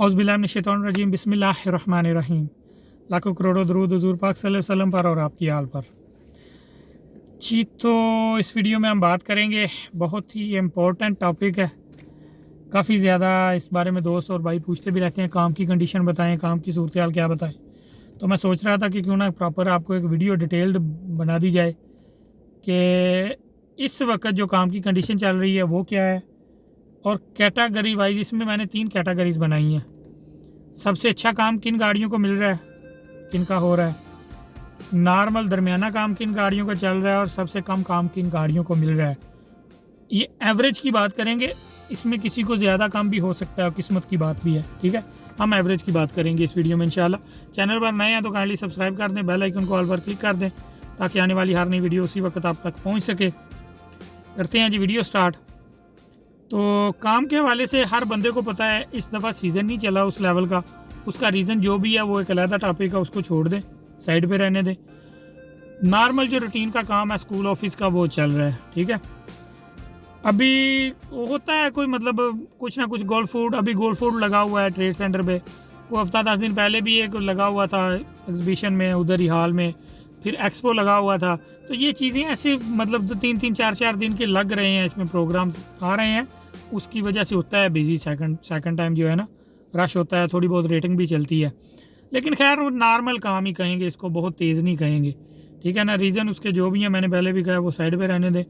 औज़ुबिल्लाहिमिनश्शैतानिर्रजीम बिस्मिल्लाहिर्रहमानिर्रहीम। लाखों करोड़ों दरूद हुज़ूर पाक सल्लल्लाहु अलैहि वसल्लम पर और आपकी आल पर। जी, तो इस वीडियो में हम बात करेंगे, बहुत ही इम्पोर्टेंट टॉपिक है। काफ़ी ज़्यादा इस बारे में दोस्त और भाई पूछते भी रहते हैं, काम की कंडीशन बताएं, काम की सूरत हाल क्या बताएं। तो मैं सोच रहा था कि क्यों ना प्रॉपर आपको एक वीडियो डिटेल्ड बना दी जाए कि इस वक्त जो काम की कंडीशन चल रही है वो क्या है, और कैटेगरी वाइज इसमें मैंने 3 कैटेगरीज बनाई हैं। सबसे अच्छा काम किन गाड़ियों को मिल रहा है, किन का हो रहा है, नॉर्मल दरमियाना काम किन गाड़ियों का चल रहा है, और सबसे कम काम किन गाड़ियों को मिल रहा है। ये एवरेज की बात करेंगे, इसमें किसी को ज़्यादा काम भी हो सकता है और किस्मत की बात भी है। ठीक है, हम एवरेज की बात करेंगे इस वीडियो में इंशाल्लाह। चैनल पर नए हैं तो काइंडली सब्सक्राइब कर दें, बेल आइकन को ऑल पर क्लिक कर दें ताकि आने वाली हर नई वीडियो उसी वक्त आप तक पहुँच सके। करते हैं जी वीडियो स्टार्ट। तो काम के हवाले से हर बंदे को पता है इस दफ़ा सीज़न नहीं चला उस लेवल का। उसका रीज़न जो भी है वो एक अलग टॉपिक है, उसको छोड़ दें, साइड पे रहने दें। नॉर्मल जो रूटीन का काम है स्कूल ऑफिस का वो चल रहा है। ठीक है, अभी होता है कोई मतलब कुछ ना कुछ गोल्ड फूड, अभी गोल्ड फूड लगा हुआ है ट्रेड सेंटर पे। वो हफ्ता 10 दिन पहले भी एक लगा हुआ था एग्जीबिशन में, उधर ही हाल में, फिर एक्सपो लगा हुआ था। तो ये चीज़ें ऐसे मतलब 3-3 4-4 दिन के लग रहे हैं, इसमें प्रोग्राम्स आ रहे हैं, उसकी वजह से होता है बिजी। सेकंड टाइम जो है ना रश होता है, थोड़ी बहुत रेटिंग भी चलती है, लेकिन खैर वो नॉर्मल काम ही कहेंगे इसको, बहुत तेज़ नहीं कहेंगे। ठीक है ना, रीज़न उसके जो भी हैं मैंने पहले भी कहा, वो साइड पे रहने दें,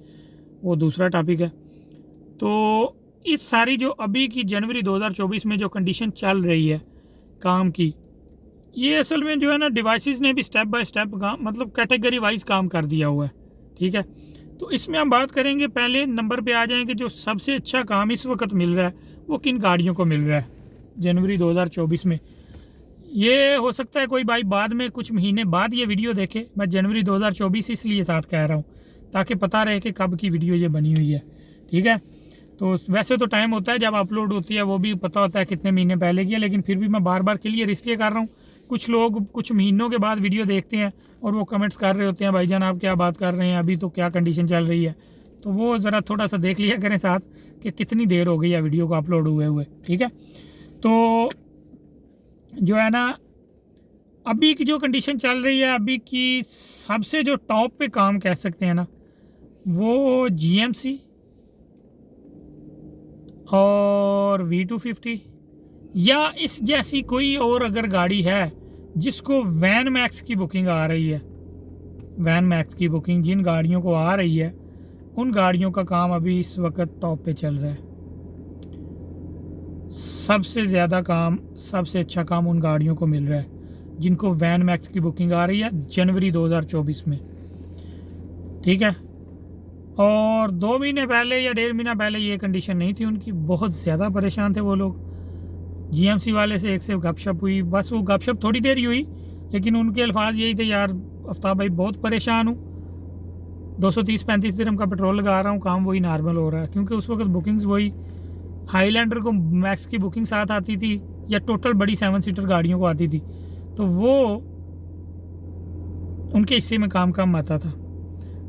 वो दूसरा टॉपिक है। तो इस सारी जो अभी की जनवरी 2024 में जो कंडीशन चल रही है काम की, ये असल में जो है ना डिवाइसेस ने भी स्टेप बाय स्टेप काम मतलब कैटेगरी वाइज काम कर दिया हुआ है। ठीक है, तो इसमें हम बात करेंगे, पहले नंबर पे आ जाएंगे जो सबसे अच्छा काम इस वक्त मिल रहा है वो किन गाड़ियों को मिल रहा है जनवरी 2024 में। ये हो सकता है कोई भाई बाद में कुछ महीने बाद ये वीडियो देखे, मैं जनवरी 2024 इसलिए साथ कह रहा हूँ ताकि पता रहे कि कब की वीडियो ये बनी हुई है। ठीक है, तो वैसे तो टाइम होता है जब अपलोड होती है, वो भी पता होता है कितने महीने पहले की है, लेकिन फिर भी मैं बार बार क्लियर इसलिए कर रहा हूँ। कुछ लोग कुछ महीनों के बाद वीडियो देखते हैं और वो कमेंट्स कर रहे होते हैं, भाईजान आप क्या बात कर रहे हैं, अभी तो क्या कंडीशन चल रही है। तो वो ज़रा थोड़ा सा देख लिया करें साथ कि कितनी देर हो गई है वीडियो को अपलोड हुए। ठीक है, तो जो है ना अभी की जो कंडीशन चल रही है, अभी की सबसे जो टॉप पे काम कह सकते हैं ना, वो GMC और V250 या इस जैसी कोई और अगर गाड़ी है जिसको वैन मैक्स की बुकिंग आ रही है, वैन मैक्स की बुकिंग जिन गाड़ियों को आ रही है उन गाड़ियों का काम अभी इस वक्त टॉप पे चल रहा है। सबसे ज़्यादा काम, सबसे अच्छा काम उन गाड़ियों को मिल रहा है जिनको वैन मैक्स की बुकिंग आ रही है जनवरी 2024 में। ठीक है, और 2 महीने पहले या 1.5 महीना पहले ये कंडीशन नहीं थी उनकी, बहुत ज़्यादा परेशान थे वो लोग। GMC वाले से एक से गपशप हुई, बस वो गपशप थोड़ी देर ही हुई, लेकिन उनके अल्फाज यही थे, यार आफ्ताब भाई बहुत परेशान हूँ, 230-35 दिरहम का पेट्रोल लगा रहा हूँ, काम वही नॉर्मल हो रहा है। क्योंकि उस वक्त बुकिंग्स वही हाईलैंडर को मैक्स की बुकिंग साथ आती थी या टोटल बड़ी 7 सीटर गाड़ियों को आती थी, तो वो उनके हिस्से में काम कम आता था।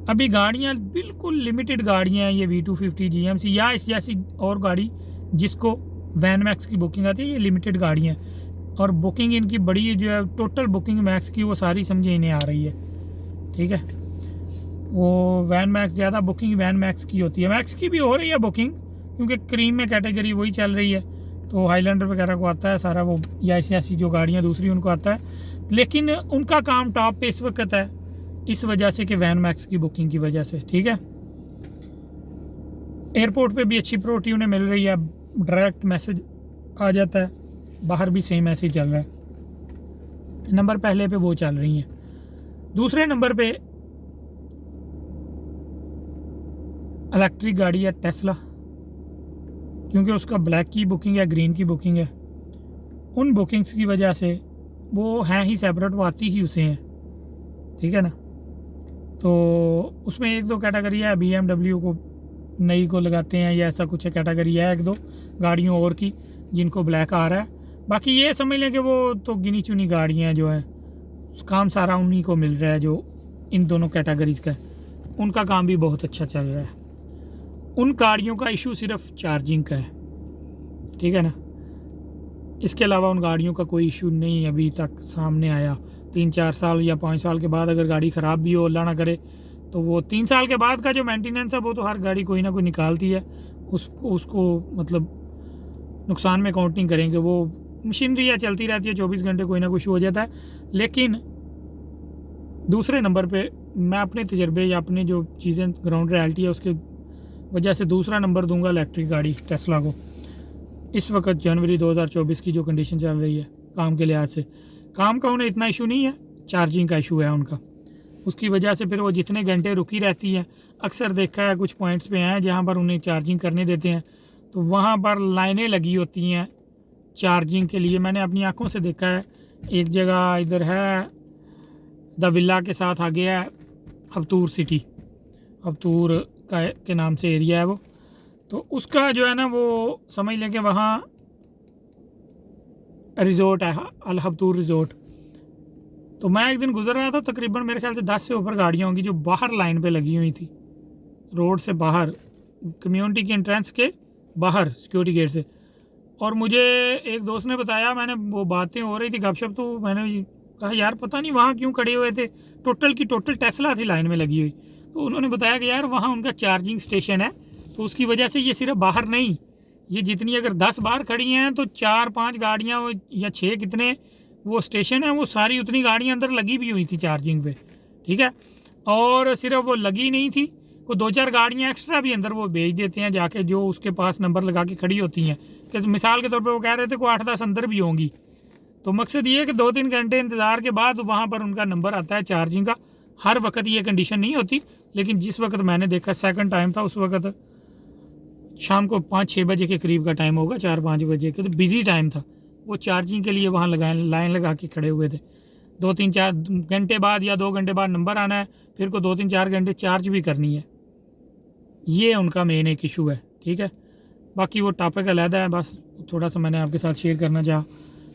अभी गाड़ियाँ बिल्कुल लिमिटेड गाड़ियाँ हैं, ये V250 GMC या इस जैसी और गाड़ी जिसको वैन मैक्स की बुकिंग आती है, ये लिमिटेड गाड़ियाँ हैं और बुकिंग इनकी बड़ी जो है टोटल बुकिंग मैक्स की वो सारी समझे इन्हें आ रही है। ठीक है, वो वैन मैक्स ज़्यादा बुकिंग वैन मैक्स की होती है, मैक्स की भी हो रही है बुकिंग क्योंकि क्रीम में कैटेगरी वही चल रही है, तो हाईलैंडर वगैरह को आता है सारा वो, या ऐसी जो गाड़ियाँ दूसरी उनको आता है, लेकिन उनका काम टॉप पे इस वक्त है इस वजह से कि वैन मैक्स की बुकिंग की वजह से। ठीक है, एयरपोर्ट पे भी अच्छी प्रायोरिटी उन्हें मिल रही है, डायरेक्ट मैसेज आ जाता है, बाहर भी सेम मैसेज चल रहा है। नंबर पहले पे वो चल रही हैं। दूसरे नंबर पे इलेक्ट्रिक गाड़ी है टेस्ला, क्योंकि उसका ब्लैक की बुकिंग है, ग्रीन की बुकिंग है, उन बुकिंग्स की वजह से वो हैं ही सेपरेट, वो आती ही उसे हैं। ठीक है ना, तो उसमें 1-2 कैटेगरी है, BMW को नई को लगाते हैं या ऐसा कुछ कैटेगरी है 1-2 गाड़ियों और की जिनको ब्लैक आ रहा है। बाकी ये समझ लें कि वो तो गिनी चुनी गाड़ियाँ जो हैं, काम सारा उन्हीं को मिल रहा है जो इन दोनों कैटेगरीज का है, उनका काम भी बहुत अच्छा चल रहा है। उन गाड़ियों का इशू सिर्फ चार्जिंग का है। ठीक है ना, इसके अलावा उन गाड़ियों का कोई इशू नहीं अभी तक सामने आया। 3-4 साल या 5 साल के बाद अगर गाड़ी ख़राब भी हो, अल्लाह ना करे, तो वो 3 साल के बाद का जो मेंटेनेंस है वो तो हर गाड़ी कोई ना कोई निकालती है, उसको मतलब नुकसान में काउंट नहीं करेंगे। वो मशीनरी है, चलती रहती है, 24 घंटे कोई ना कुछ हो जाता है। लेकिन दूसरे नंबर पे मैं अपने तजर्बे या अपनी जो चीज़ें ग्राउंड रियलिटी है उसके वजह से दूसरा नंबर दूंगा इलेक्ट्रिक गाड़ी टेस्ला को। इस वक्त जनवरी 2024 की जो कंडीशन चल रही है काम के लिहाज से, काम का उन्हें इतना इशू नहीं है, चार्जिंग का इशू है उनका। उसकी वजह से फिर वो जितने घंटे रुकी रहती है, अक्सर देखा है कुछ पॉइंट्स पे हैं जहाँ पर उन्हें चार्जिंग करने देते हैं तो वहाँ पर लाइनें लगी होती हैं चार्जिंग के लिए। मैंने अपनी आंखों से देखा है। एक जगह इधर है द विला के साथ आगे है हबतूर सिटी, हबतूर का के नाम से एरिया है वो, तो उसका जो है ना वो समझ लें कि वहाँ रिज़ोर्ट है, अल हबतूर रिज़ोर्ट। तो मैं एक दिन गुजर रहा था, तकरीबन मेरे ख्याल से 10 से ऊपर गाड़ियाँ होंगी जो बाहर लाइन पे लगी हुई थी, रोड से बाहर, कम्युनिटी के एंट्रेंस के बाहर सिक्योरिटी गेट से। और मुझे एक दोस्त ने बताया, मैंने वो बातें हो रही थी गपशप, तो मैंने कहा यार पता नहीं वहाँ क्यों खड़े हुए थे, टोटल की टोटल टेस्ला थी लाइन में लगी हुई। तो उन्होंने बताया कि यार वहाँ उनका चार्जिंग स्टेशन है, तो उसकी वजह से ये सिर्फ बाहर नहीं, ये जितनी अगर 10 बार खड़ी हैं तो 4-5 गाड़ियाँ या 6 कितने वो स्टेशन है, वो सारी उतनी गाड़ियाँ अंदर लगी भी हुई थी चार्जिंग पे, ठीक है। और सिर्फ वो लगी नहीं थी, वो 2-4 गाड़ियाँ एक्स्ट्रा भी अंदर वो भेज देते हैं जाके, जो उसके पास नंबर लगा के खड़ी होती हैं। कि मिसाल के तौर पे वो कह रहे थे कोई 8-10 अंदर भी होंगी। तो मकसद ये है कि 2-3 घंटे इंतज़ार के बाद वहाँ पर उनका नंबर आता है चार्जिंग का। हर वक्त ये कंडीशन नहीं होती, लेकिन जिस वक्त मैंने देखा सेकंड टाइम था, उस वक्त शाम को 5-6 बजे के करीब का टाइम होगा, 4-5 बजे के, तो बिज़ी टाइम था। वो चार्जिंग के लिए वहाँ लाइन लगा के खड़े हुए थे। 2-3-4 घंटे बाद या 2 घंटे बाद नंबर आना है, फिर को 2-3-4 घंटे चार्ज भी करनी है। ये उनका मेन एक इशू है, ठीक है। बाकी वो टॉपिक अलग है, बस थोड़ा सा मैंने आपके साथ शेयर करना चाहा।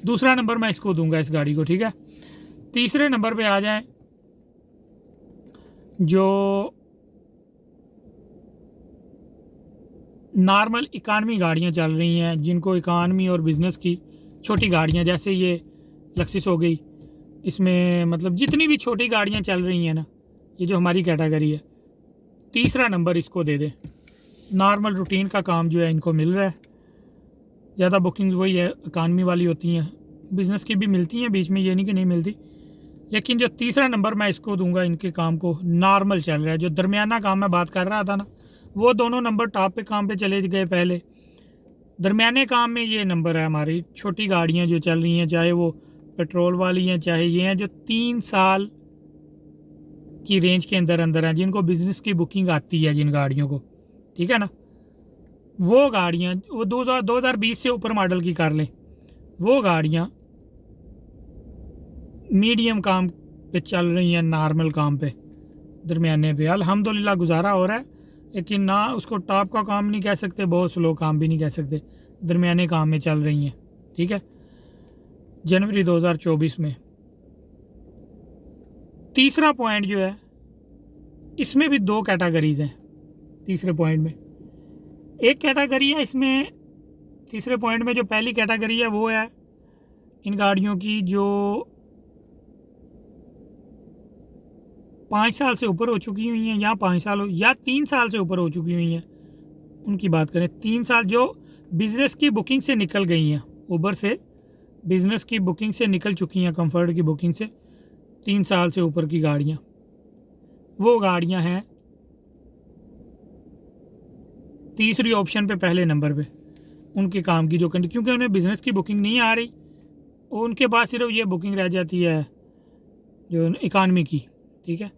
दूसरा नंबर मैं इसको दूंगा, इस गाड़ी को, ठीक है। तीसरे नंबर पे आ जाएं, जो नॉर्मल इकानमी गाड़ियां चल रही हैं, जिनको इकानमी और बिज़नेस की छोटी गाड़ियां, जैसे ये लक्सिस हो गई, इसमें मतलब जितनी भी छोटी गाड़ियां चल रही हैं ना, ये जो हमारी कैटेगरी है, तीसरा नंबर इसको दे दें। नॉर्मल रूटीन का काम जो है इनको मिल रहा है, ज़्यादा बुकिंग्स वही है इकानमी वाली होती हैं, बिज़नेस की भी मिलती हैं बीच में, ये नहीं कि नहीं मिलती। लेकिन जो तीसरा नंबर मैं इसको दूंगा, इनके काम को नॉर्मल चल रहा है, जो दरमियाना काम मैं बात कर रहा था ना, वो दोनों नंबर टॉप पे काम पे चले गए पहले। दरमियाने काम में ये नंबर है हमारी छोटी गाड़ियाँ जो चल रही हैं, चाहे वो पेट्रोल वाली हैं, चाहे ये हैं जो 3 साल की रेंज के अंदर अंदर हैं, जिनको बिज़नेस की बुकिंग आती है, जिन गाड़ियों को, ठीक है ना, वो गाड़ियाँ, वो 2020 से ऊपर मॉडल की कर लें, वो गाड़ियाँ मीडियम काम पे चल रही हैं, नॉर्मल काम पे, दरमियाने पे अल्हम्दुलिल्लाह गुजारा हो रहा है। लेकिन ना उसको टॉप का काम नहीं कह सकते, बहुत स्लो काम भी नहीं कह सकते, दरमियाने काम में चल रही हैं, ठीक है। जनवरी 2024 में तीसरा पॉइंट जो है, इसमें भी 2 कैटेगरीज हैं तीसरे पॉइंट में। एक कैटेगरी है इसमें तीसरे पॉइंट में, जो पहली कैटेगरी है वो है इन गाड़ियों की जो 5 साल से ऊपर हो चुकी हुई हैं, या 5 साल या 3 साल से ऊपर हो चुकी हुई हैं, उनकी बात करें। 3 साल जो बिज़नेस की बुकिंग से निकल गई हैं, उबर से बिज़नेस की बुकिंग से निकल चुकी हैं, कंफर्ट की बुकिंग से 3 साल से ऊपर की गाड़ियाँ, वो गाड़ियाँ हैं तीसरी ऑप्शन पे, पहले नंबर पे। उनके काम की जो क्योंकि उन्हें बिज़नेस की बुकिंग नहीं आ रही, उनके पास सिर्फ ये बुकिंग रह जाती है जो इकानमी की, ठीक है।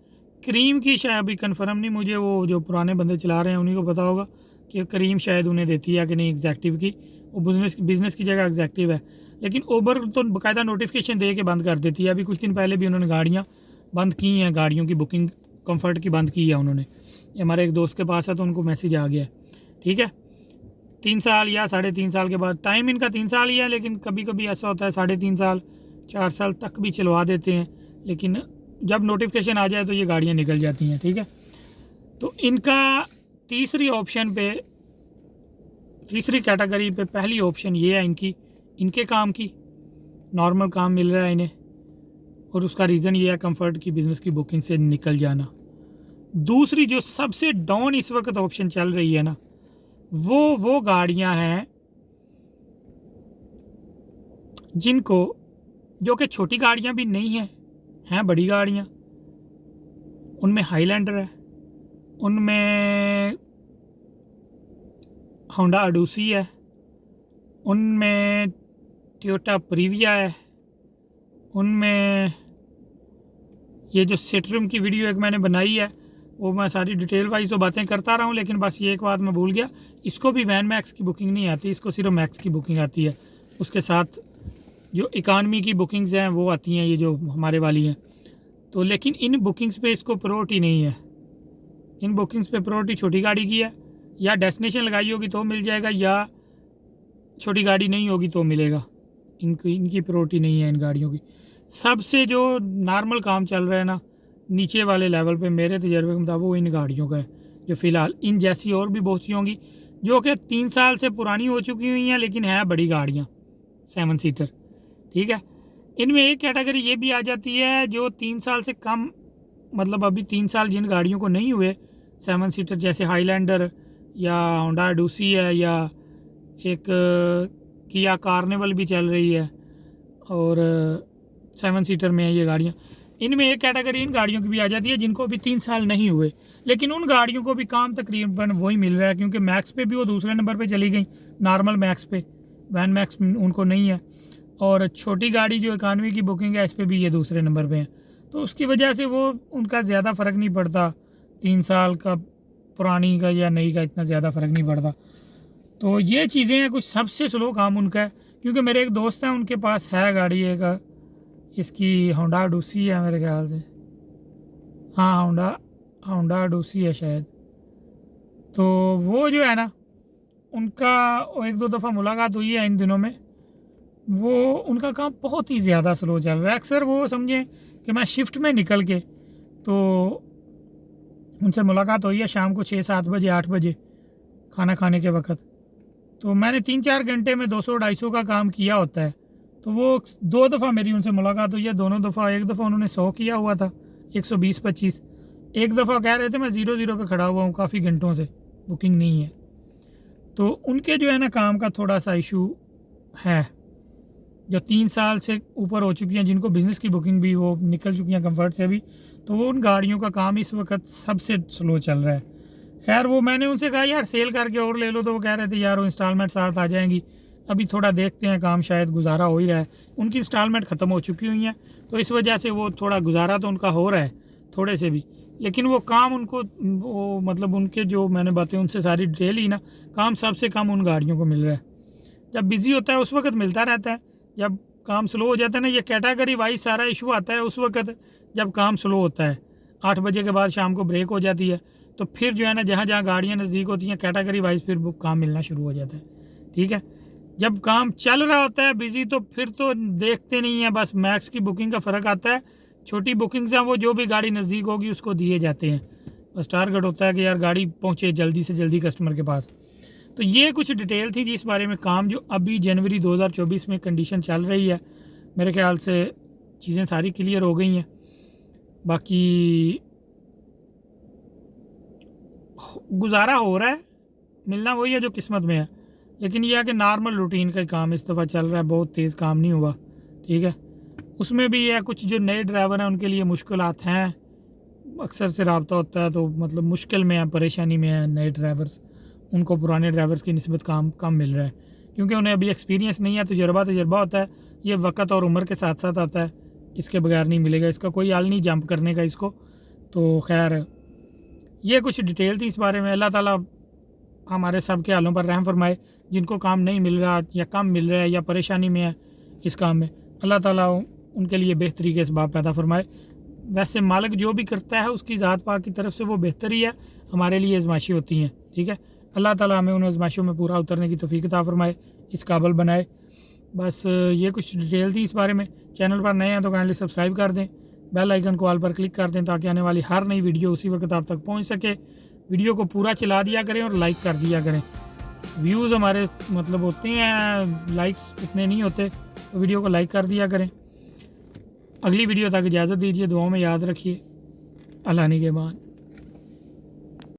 क्रीम की शायद अभी कंफर्म नहीं, मुझे वो जो पुराने बंदे चला रहे हैं उन्हीं को पता होगा कि क्रीम शायद उन्हें देती है कि नहीं एग्जैक्टिव की, वो बिज़नेस की जगह एग्जैक्टिव है। लेकिन उबर तो बाकायदा नोटिफिकेशन दे के बंद कर देती है। अभी कुछ दिन पहले भी उन्होंने गाड़ियाँ बंद की हैं, गाड़ियों की बुकिंग कंफर्ट की बंद की है उन्होंने। हमारे एक दोस्त के पास है तो उनको मैसेज आ गया है, ठीक है। 3 साल या 3.5 साल के बाद, टाइम इनका 3 साल ही है, लेकिन कभी कभी ऐसा होता है 3.5 साल 4 साल तक भी चलवा देते हैं, लेकिन जब नोटिफिकेशन आ जाए तो ये गाड़ियाँ निकल जाती हैं, ठीक है। तो इनका तीसरी ऑप्शन पे, तीसरी कैटेगरी पे पहली ऑप्शन ये है इनकी इनके काम की, नॉर्मल काम मिल रहा है इन्हें, और उसका रीज़न ये है कंफर्ट की बिज़नेस की बुकिंग से निकल जाना। दूसरी जो सबसे डाउन इस वक्त ऑप्शन चल रही है ना, वो गाड़ियां हैं जिनको, जो कि छोटी गाड़ियां भी नहीं हैं बड़ी गाड़ियां। उनमें हाईलैंडर है, उनमें होंडा अडूसी है, उनमें टोयोटा प्रीविया है, उनमें ये जो सेट्रम की वीडियो एक मैंने बनाई है, वो मैं सारी डिटेल वाइज तो बातें करता रहा हूँ, लेकिन बस ये एक बात मैं भूल गया, इसको भी वैन मैक्स की बुकिंग नहीं आती, इसको सिर्फ मैक्स की बुकिंग आती है। उसके साथ जो इकानमी की बुकिंग्स हैं वो आती हैं, ये जो हमारे वाली हैं। तो लेकिन इन बुकिंग्स पे इसको प्रायोरिटी नहीं है। इन बुकिंग्स पे प्रायोरिटी छोटी गाड़ी की है, या डेस्टिनेशन लगाई होगी तो मिल जाएगा, या छोटी गाड़ी नहीं होगी तो मिलेगा। इनकी प्रायोरिटी नहीं है इन गाड़ियों की। सबसे जो नॉर्मल काम चल रहा है ना नीचे वाले लेवल पे, मेरे तजर्बे के मुताबिक वो इन गाड़ियों का है, जो फ़िलहाल इन जैसी और भी बहुत सी होंगी जो कि 3 साल से पुरानी हो चुकी हुई हैं, लेकिन है बड़ी गाड़ियाँ 7 सीटर, ठीक है। इनमें एक कैटेगरी ये भी आ जाती है जो 3 साल से कम, मतलब अभी 3 साल जिन गाड़ियों को नहीं हुए 7 सीटर, जैसे हाईलैंडर या होंडा डूसी है, या एक किया कार्निवल भी चल रही है, और 7 सीटर में है ये गाड़ियाँ। इनमें एक कैटेगरी इन गाड़ियों की भी आ जाती है जिनको अभी 3 साल नहीं हुए, लेकिन उन गाड़ियों को भी काम तकरीबन वही मिल रहा है, क्योंकि मैक्स पे भी वो दूसरे नंबर पे चली गई, नॉर्मल मैक्स पे, वैन मैक्स उनको नहीं है, और छोटी गाड़ी जो इकानमी की बुकिंग है इस पर भी ये दूसरे नंबर पे है। तो उसकी वजह से वो उनका ज़्यादा फ़र्क नहीं पड़ता, 3 साल का पुरानी का या नई का इतना ज़्यादा फ़र्क नहीं पड़ता। तो ये चीज़ें हैं, कुछ सबसे स्लो काम उनका है। क्योंकि मेरे एक दोस्त हैं, उनके पास है गाड़ी एक, इसकी होंडा डूसी है मेरे ख्याल से, हाँ होंडा डूसी है शायद। तो वो जो है ना, उनका 1-2 दफ़ा मुलाकात हुई है इन दिनों में, वो उनका काम बहुत ही ज़्यादा स्लो चल रहा है। अक्सर वो समझें कि मैं शिफ्ट में निकल के, तो उनसे मुलाकात हुई है शाम को 6-7 बजे 8 बजे खाना खाने के वक्त। तो मैंने 3-4 घंटे में 200-250 का काम किया होता है। तो वो 2 दफ़ा मेरी उनसे मुलाकात हुई है, दोनों दफ़ा, एक दफ़ा उन्होंने 100 किया हुआ था, 120-25, एक दफ़ा कह रहे थे मैं 0-0 पे खड़ा हुआ हूँ काफ़ी घंटों से, बुकिंग नहीं है। तो उनके जो है ना काम का थोड़ा सा इशू है, जो 3 साल से ऊपर हो चुकी हैं, जिनको बिज़नेस की बुकिंग भी वो निकल चुकी हैं कंफर्ट से भी, तो वो उन गाड़ियों का काम इस वक्त सबसे स्लो चल रहा है। खैर वो मैंने उनसे कहा यार सेल करके और ले लो, तो वो कह रहे थे यार वो इंस्टॉलमेंट साथ आ जाएंगी, अभी थोड़ा देखते हैं, काम शायद गुजारा हो ही रहा है, उनकी इंस्टॉलमेंट ख़त्म हो चुकी हुई हैं, तो इस वजह से वो थोड़ा गुजारा तो उनका हो रहा है थोड़े से भी, लेकिन वो काम उनको, वो मतलब उनके जो मैंने बातें उनसे सारी डिटेल ही ना, काम सबसे कम उन गाड़ियों को मिल रहा है। जब बिज़ी होता है उस वक्त मिलता रहता है, जब काम स्लो हो जाता है ना, ये कैटेगरी वाइज सारा इशू आता है उस वक्त जब काम स्लो होता है, 8 बजे के बाद शाम को ब्रेक हो जाती है, तो फिर जो है ना जहाँ जहाँ गाड़ियाँ नज़दीक होती हैं कैटेगरी वाइज फिर वो काम मिलना शुरू हो जाता है, ठीक है। जब काम चल रहा होता है बिज़ी, तो फिर तो देखते नहीं है, बस मैक्स की बुकिंग का फ़र्क आता है, छोटी बुकिंग्स हैं वो जो भी गाड़ी नज़दीक होगी उसको दिए जाते हैं, बस टारगेट होता है कि यार गाड़ी पहुँचे जल्दी से जल्दी कस्टमर के पास। तो ये कुछ डिटेल थी जिस बारे में काम जो अभी जनवरी 2024 में कंडीशन चल रही है, मेरे ख्याल से चीज़ें सारी क्लियर हो गई हैं। बाकी गुजारा हो रहा है, मिलना वही है जो किस्मत में है, लेकिन यह है कि नॉर्मल रूटीन का काम इस दफ़ा चल रहा है, बहुत तेज़ काम नहीं हुआ, ठीक है। उसमें भी यह कुछ जो नए ड्राइवर हैं उनके लिए मुश्किलात हैं, अक्सर से रब्ता होता है, तो मतलब मुश्किल में है, परेशानी में है नए ड्राइवर्स, उनको पुराने ड्राइवर्स की निस्बत काम कम मिल रहा है, क्योंकि उन्हें अभी एक्सपीरियंस नहीं है, तजर्बा होता है, ये वक्त और उम्र के साथ साथ आता है, इसके बगैर नहीं मिलेगा, इसका कोई हल नहीं जंप करने का इसको। तो खैर ये कुछ डिटेल थी इस बारे में। अल्लाह ताला हमारे सब के हालों पर रहम फरमाए, जिनको काम नहीं मिल रहा या कम मिल रहा है या परेशानी में है इस काम में, अल्लाह ताला उनके लिए बेहतरी के इसबाब पैदा फरमाए। वैसे मालिक जो भी करता है उसकी ज़ात पाक की तरफ से वो बेहतर ही है, हमारे लिए आजमाइशें होती हैं, ठीक है। अल्लाह ताला हमें उन आजमाइशों में पूरा उतरने की तौफीक अता फरमाए, इस काबिल बनाए। बस ये कुछ डिटेल थी इस बारे में। चैनल पर नए हैं तो काइंडली सब्सक्राइब कर दें, बेल आइकन को ऑल पर क्लिक कर दें, ताकि आने वाली हर नई वीडियो उसी वक्त आप तक पहुंच सके। वीडियो को पूरा चला दिया करें और लाइक कर दिया करें। व्यूज़ हमारे मतलब होते हैं, लाइक्स इतने नहीं होते, तो वीडियो को लाइक कर दिया करें। अगली वीडियो तक इजाज़त दीजिए, दुआओं में याद रखिए। अल्लाह निगहबान।